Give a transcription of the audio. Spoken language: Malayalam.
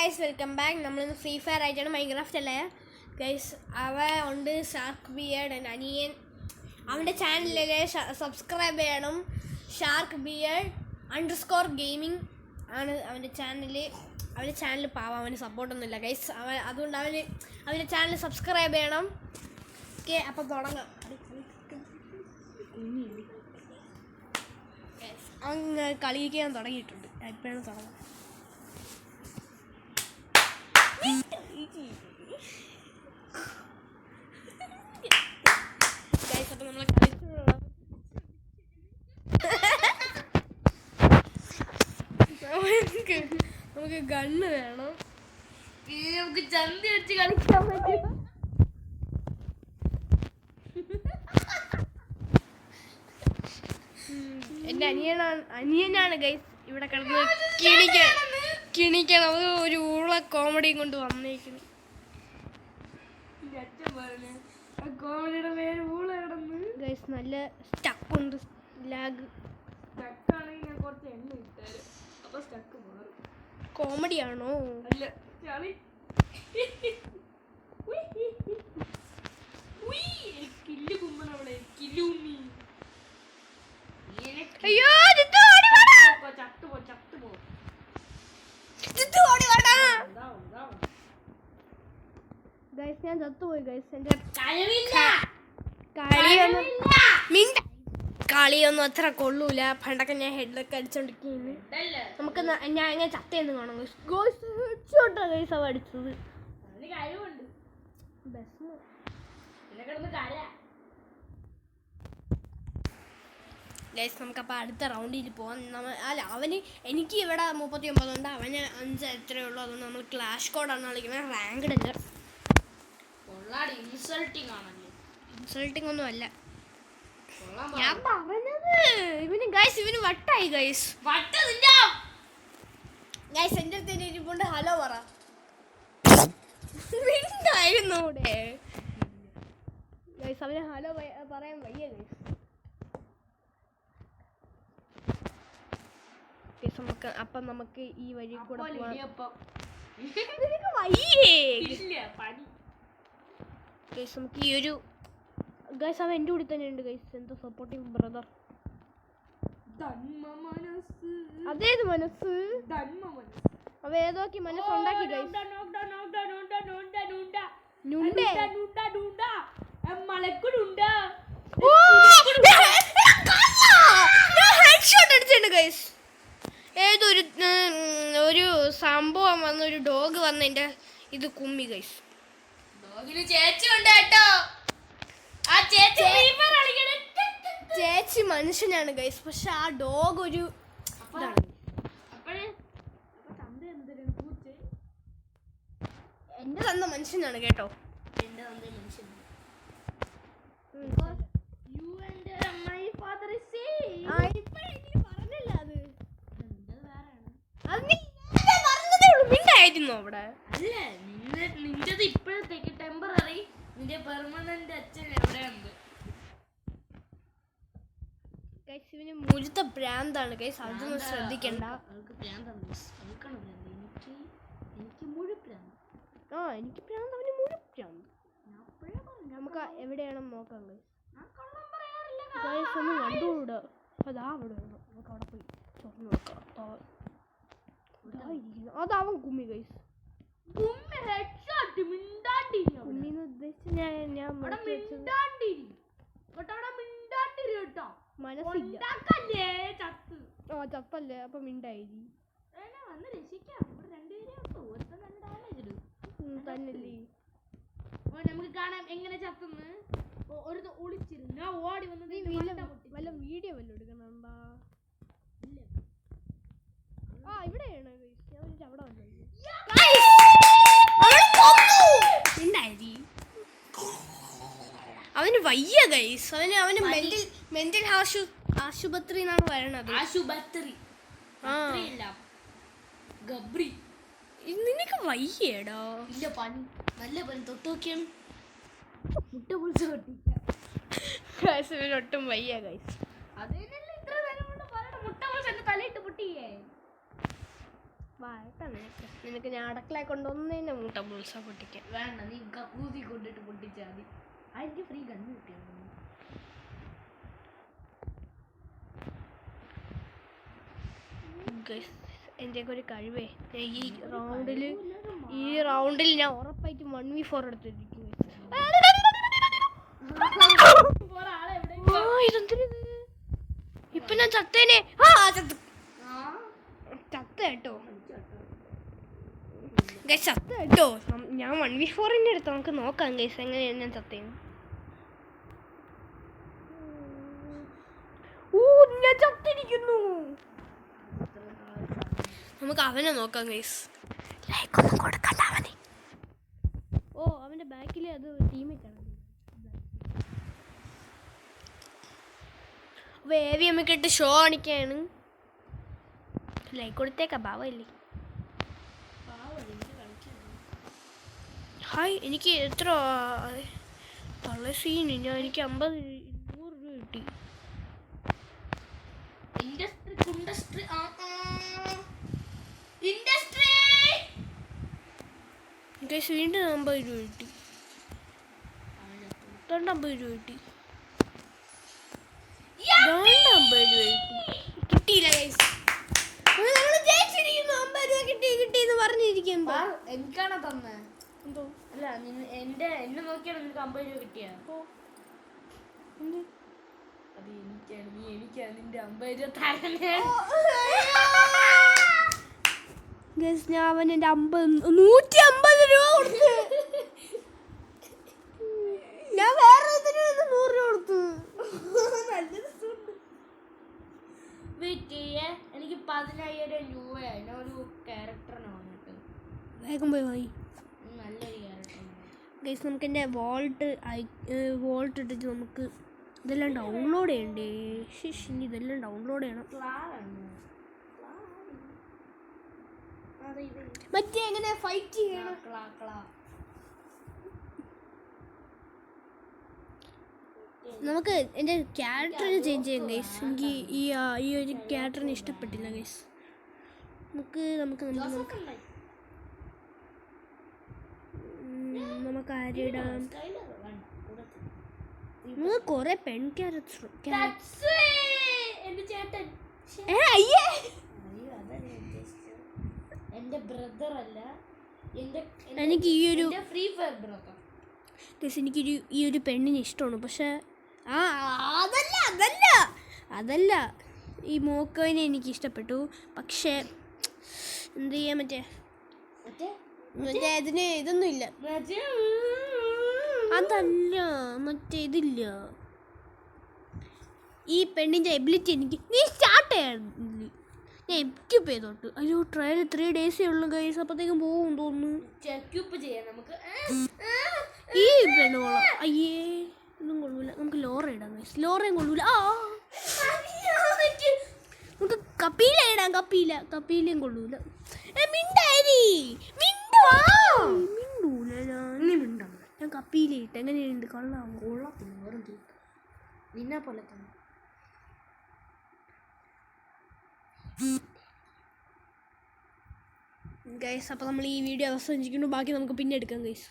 Guys welcome back. നമ്മളിന്ന് ഫ്രീ ഫയർ ആയിട്ടാണ് മൈൻക്രാഫ്റ്റ് അല്ലേ ഗൈസ്. അവ ഉണ്ട് ഷാർക്ക് ബിയർഡ് അനിയൻ. അവൻ്റെ ചാനലിലെ സബ്സ്ക്രൈബ് ചെയ്യണം. ഷാർക്ക് ബിയർഡ് _ഗെയിമിംഗ് ആണ് അവൻ്റെ ചാനൽ. അവൻ്റെ ചാനൽ പാവം, അവന് സപ്പോർട്ടൊന്നുമില്ല ഗൈസ്. അതുകൊണ്ട് അവൻ്റെ ചാനൽ സബ്സ്ക്രൈബ് ചെയ്യണം. ഓക്കെ, അപ്പം തുടങ്ങാം. അങ്ങ് കളിക്കാൻ തുടങ്ങിയിട്ടുണ്ട്. എപ്പോഴാണ് തുടങ്ങാം? അപ്പം നമ്മൾ നമുക്ക് ഗണ്ണ് വേണം. നമുക്ക് ചന്തി വെച്ച് കളിക്കാൻ പറ്റും. എൻ്റെ അനിയനാണ് ഗൈസ് ഇവിടെ കിടന്ന് കിണിക്കണം. അത് ഒരു ഊള കോമഡിയും കൊണ്ട് വന്നേക്കുന്നു. കോമഡിയുടെ പേര് ഊള കിടന്ന് ഗൈസ്. നല്ല സ്റ്റക്കുണ്ട്, ലാഗ്. സ്റ്റക്കാണെങ്കിൽ ഞാൻ കുറച്ച് എണ്ണ ഇട്ടാല് അപ്പൊ സ്റ്റക്ക് മാറും. കോമഡിയാണോ? അല്ല, ചളി. കില്ല് കുമ്മനവിടെ കില്ലുമ്മി. അയ്യോ ഗൈസ്, ഞാൻ ചത്തുപോയി ഗൈസ്. എൻ്റെ കളിയൊന്നും അത്ര കൊള്ളൂല. പണ്ടൊക്കെ ഞാൻ ഹെഡൊക്കെ അടിച്ചോണ്ടിരിക്കുന്നു. നമുക്ക് ഞാൻ എങ്ങനെ ചത്തേന്ന് കാണാം ഗൈസ്. ഗൈസ് അവ അടിച്ചത് ഗൈസ്. നമുക്കപ്പോൾ അടുത്ത റൗണ്ടിൽ പോകാം. അല്ല, എനിക്ക് ഇവിടെ 39 ഉണ്ട്, അവന് 5 എത്രയേ ഉള്ളൂ. അതുകൊണ്ട് നമ്മൾ ക്ലാഷ് കോഡാണ് കളിക്കുന്നത്. റാങ്ക്ഡ് അല്ല. ഇൻസൾട്ടിങ് ഒന്നും അല്ല ഞാൻ പറഞ്ഞത്. ഇവന് വട്ടായി ഗൈസ്. ഗൈസ് എൻ്റെ അടുത്ത് ഇരിപ്പുണ്ട്. ഹലോ പറ. ായിരുന്നു ഇവിടെ ഗൈസ്. അവന് ഹലോ പറയാൻ വയ്യ ഗൈസ്. അപ്പം നമുക്ക് ഈ വഴി കൂടെ നമുക്ക് ഈ ഒരു ഗൈസ് അവൻ എൻ്റെ കൂടി തന്നെ ഉണ്ട് ഗൈസ്. എന്തോ സപ്പോർട്ടിങ് ബ്രദർ. അതേത് മനസ്സ്? അവ ഏതോക്കി മനസ്സുണ്ടാക്കി ഗൈസ്. ഏതൊരു സംഭവം വന്ന ഒരു ഡോഗ് വന്ന എൻ്റെ ഇത് കുമ്മി ഗൈസ്. ചേച്ചി മനുഷ്യനാണ് ഗൈസ്, പക്ഷെ ആ ഡോഗ് ഒരു എന്റെ തന്ന മനുഷ്യനാണ് കേട്ടോ. എന്റെ തന്ന മനുഷ്യൻ. അവിടെ അല്ല, നിന്റേത് ഇപ്പോഴത്തേക്ക് ടെമ്പററി. നിന്റെ പെർമനന്റ് അച്ഛൻ എവിടെയുണ്ട് ഗൈസ്. ഇവന് മുഴുത്ത ഭ്രാന്താണ് ഗൈസ്. അതൊന്നും ശ്രദ്ധിക്കണ്ട. എനിക്ക് മുഴു ഭ്രാന്ത്. എനിക്ക് ഭ്രാന്ത്, അവന് മുഴു ഭ്രാന്ത്. നമുക്ക് എവിടെയാണ് നോക്കാം ഗൈസ്. ഗൈസ് ഒന്നും കണ്ടുകൂടാ. അതാ അവിടെ നമുക്ക് അവിടെ പോയി ചോർന്ന് നോക്കാം. അതാവൻ കുമ്മി ഗൈസ്. കുമ്മിന്ന് ഉദ്ദേശിച്ച് ഞാൻ മനസ്സില്ല. ചത്തല്ലേ, അപ്പൊ മിണ്ടായി തന്നല്ലേ. നമുക്ക് കാണാം എങ്ങനെ ചത്തുന്ന്. ഒളിച്ചിരുന്നു ഓടി വന്നത്. വല്ല വീഡിയോ വല്ല എടുക്കണുണ്ടാ? ഇവിടെയാണ് അവിടെ വന്നത്. അവന് വയ്യ ഗൈസ്. അവന് മെന്റൽ ആശുപത്രി എന്നാണ് പറയണത്. നിനക്ക് വയ്യേടോ? ഇല്ല, പനി, നല്ല പനി. തൊട്ട് നോക്കിയാണ് മുട്ട പൊളിച്ച് ഒട്ടും വയ്യ ഗൈസ്. അതേനല്ലേ ഇത്ര നേരം കൊണ്ട് പറയണം. മുട്ട പൊളിച്ച് എന്റെ തലയിട്ട് പൊട്ടിയേ. വായട്ടാ നിനക്ക് ഞാൻ അടക്കളയെ കൊണ്ടുവന്നതിനെ മൂട്ട ബുൾസ പൊട്ടിക്കാൻ. വേണ്ട, നീ കക്കൂസി കൊണ്ടിട്ട് പൊട്ടിച്ചാൽ മതി. എനിക്ക് ഫ്രീ കണ്ണ് കിട്ടിയത്. എൻ്റെ ഒരു കഴിവേ ഈ റൗണ്ടിൽ ഞാൻ ഉറപ്പായിട്ടും 1v4 എടുത്തിരിക്കും. ഇപ്പൊ ഞാൻ ചത്തേനെ. ചത്ത കേട്ടോ ചത്ത കേട്ടോ. ഞാൻ 1v4 എടുത്തു. നമുക്ക് നോക്കാം ഗൈസ് എങ്ങനെയാണ് ഞാൻ ചത്തേന്ന്. ഞാൻ ചത്തിരിക്കുന്നു. നമുക്ക് അവനെ നോക്കാം ഗൈസ്. ലൈക്ക് ഒന്നും കൊടുക്കണ്ട അവനെ. അവന്റെ ബാക്കിൽ അത് ടീമേറ്റ് ആണ്. വേവി അമ്മക്കിട്ട് ഷോ കാണിക്കാണ്. ലൈക്ക് കൊടുത്തേക്ക ഭാവല്ലേ. ഹായ്, എനിക്ക് എത്ര തള്ള സീന്. എനിക്ക് 50 100 രൂപ കിട്ടി. വീണ്ടും 50 രൂപ കിട്ടി. 50 രൂപ കിട്ടി. കിട്ടിയില്ല ഗൈസ്. നമ്മൾ ജയിച്ചിരിക്കുന്നു. 50 രൂപ കിട്ടിയെന്ന് പറഞ്ഞിരിക്കുന്നു. എനിക്കാണോ തന്നെ? എന്തോ അല്ല, എന്നെ നോക്കിയാണ് നിനക്ക് 50 രൂപ കിട്ടിയ. അത് എനിക്കാണ് നിന്റെ 50 രൂപ തരണേ. ഞാൻ അവന് 150 രൂപ കൊടുത്തു. ഞാൻ വേറെ 100 രൂപ കൊടുത്തു. എനിക്ക് 10,000 രൂപയായി. ഞാൻ ഒരു ക്യാരക്ടറിനെ വന്നിട്ട് വേഗം പോയി വാങ്ങി. നല്ലൊരു ക്യാരക്ടർ ഗൈസ്. നമുക്ക് എൻ്റെ വോൾട്ട് ഇട്ടിട്ട് നമുക്ക് ഇതെല്ലാം ഡൗൺലോഡ് ചെയ്യണ്ടേ. ഇനി ഇതെല്ലാം ഡൗൺലോഡ് ചെയ്യണം. മറ്റേ എങ്ങനെ ഫൈറ്റ് ചെയ്യണം. നമുക്ക് എൻ്റെ ക്യാരക്ടർ ചേഞ്ച് ചെയ്യാം ഗൈസ്. എനിക്ക് ഈ ഒരു ക്യാരക്ടറിന് ഇഷ്ടപ്പെട്ടില്ല ഗൈസ്. നമുക്ക് ആരിടാം. നമുക്ക് കുറെ പെൺ ക്യാരക്ടർ. എന്റെ ബ്രദർ അല്ല, എനിക്ക് ഈ ഒരു ഫ്രീ ഫയർ ബ്രദർ. എനിക്ക് ഈ ഒരു പെണ്ണിന് ഇഷ്ടമാണ്. പക്ഷെ അതല്ല ഈ മോക്കോനെ എനിക്ക് ഇഷ്ടപ്പെട്ടു. പക്ഷേ എന്ത് ചെയ്യാൻ മറ്റേ ഇതിന് ഇതൊന്നും ഇല്ല. അതല്ല മറ്റേ ഇതില്ല. ഈ പെണ്ണിൻ്റെ എബിലിറ്റി എനിക്ക് നീ സ്റ്റാർട്ട് ചെയ്യാറില്ല. ഞാൻ എക്യൂപ്പ് ചെയ്തോട്ട്. അയ്യോ, ട്രയൽ 3 ഡേയ്സേ ഉള്ളൂ ഗൈസ്. അപ്പോഴത്തേക്കും പോകും തോന്നുന്നു. നമുക്ക് ഈ പെണ്ണുകൊള്ളാം. അയ്യേ, ഒന്നും കൊള്ളൂല. നമുക്ക് ലോറ ഇടാം ഗൈസ്. ലോറയും കൊള്ളൂല. നമുക്ക് കപ്പീല ഇടാം. കപ്പീലയും കൊള്ളൂല. മിണ്ടൂല. ഞാൻ കപ്പീല ഇട്ട് എങ്ങനെയുണ്ട്? കൊള്ളാമോ? കൊള്ളത്തില്ല. വെറും നിന്നെ പോലെ തന്നെ. ഗൈസ്, അപ്പോൾ നമ്മൾ ഈ വീഡിയോ അവസാനിച്ചിരിക്കുന്നു. ബാക്കി നമുക്ക് പിന്നെ എടുക്കാം ഗൈസ്.